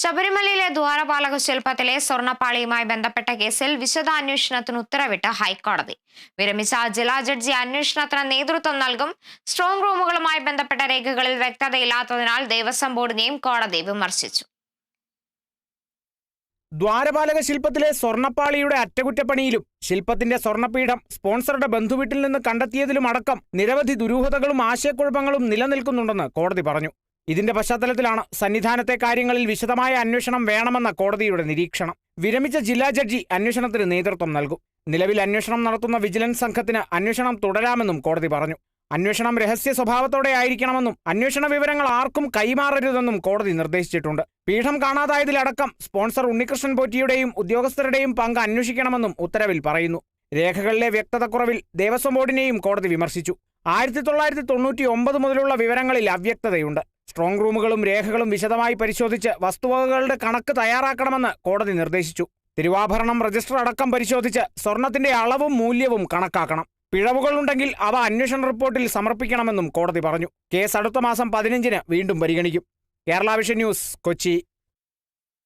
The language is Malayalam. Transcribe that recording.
ശബരിമലയിലെ ദ്വാരപാലക ശില്പത്തിലെ സ്വർണ്ണപ്പാളിയുമായി ബന്ധപ്പെട്ട കേസിൽ വിശദാന്വേഷണത്തിന് ഉത്തരവിട്ട് ഹൈക്കോടതി. വിരമിച്ച ജില്ലാ ജഡ്ജി അന്വേഷണത്തിന് നേതൃത്വം നൽകും. സ്ട്രോങ് റൂമുകളുമായി ബന്ധപ്പെട്ട രേഖകളിൽ വ്യക്തതയില്ലാത്തതിനാൽ ദേവസ്വം ബോർഡിനെയും കോടതി വിമർശിച്ചു. ദ്വാരപാലക ശില്പത്തിലെ സ്വർണ്ണപ്പാളിയുടെ അറ്റകുറ്റപ്പണിയിലും ശില്പത്തിന്റെ സ്വർണ്ണപീഠം സ്പോൺസറുടെ ബന്ധുവീട്ടിൽ നിന്ന് കണ്ടെത്തിയതിലും അടക്കം നിരവധി ദുരൂഹതകളും ആശയക്കുഴപ്പങ്ങളും നിലനിൽക്കുന്നുണ്ടെന്ന് കോടതി പറഞ്ഞു. ഇതിന്റെ പശ്ചാത്തലത്തിലാണ് സന്നിധാനത്തെ കാര്യങ്ങളിൽ വിശദമായ അന്വേഷണം വേണമെന്ന കോടതിയുടെ നിരീക്ഷണം. വിരമിച്ച ജില്ലാ ജഡ്ജി അന്വേഷണത്തിന് നേതൃത്വം നൽകും. നിലവിൽ അന്വേഷണം നടത്തുന്ന വിജിലൻസ് സംഘത്തിന് അന്വേഷണം തുടരാമെന്നും കോടതി പറഞ്ഞു. അന്വേഷണം രഹസ്യ സ്വഭാവത്തോടെ ആയിരിക്കണമെന്നും അന്വേഷണ വിവരങ്ങൾ ആർക്കും കൈമാറരുതെന്നും കോടതി നിർദ്ദേശിച്ചിട്ടുണ്ട്. പീഠം കാണാതായതിലടക്കം സ്പോൺസർ ഉണ്ണികൃഷ്ണൻ പോറ്റിയുടെയും ഉദ്യോഗസ്ഥരുടെയും പങ്ക് അന്വേഷിക്കണമെന്നും ഉത്തരവിൽ പറയുന്നു. രേഖകളിലെ വ്യക്തതക്കുറവിൽ ദേവസ്വം ബോർഡിനെയും കോടതി വിമർശിച്ചു. 1999 മുതലുള്ള വിവരങ്ങളിൽ അവ്യക്തതയുണ്ട്. സ്ട്രോങ് റൂമുകളും രേഖകളും വിശദമായി പരിശോധിച്ച് വസ്തുവകകളുടെ കണക്ക് തയ്യാറാക്കണമെന്ന് കോടതി നിർദ്ദേശിച്ചു. തിരുവാഭരണം രജിസ്റ്റർ അടക്കം പരിശോധിച്ച് സ്വർണത്തിന്റെ അളവും മൂല്യവും കണക്കാക്കണം. പിഴവുകളുണ്ടെങ്കിൽ അവ അന്വേഷണ റിപ്പോർട്ടിൽ സമർപ്പിക്കണമെന്നും കോടതി പറഞ്ഞു. കേസ് അടുത്ത മാസം 15-ന് വീണ്ടും പരിഗണിക്കും. Kerala vision news, Kochi.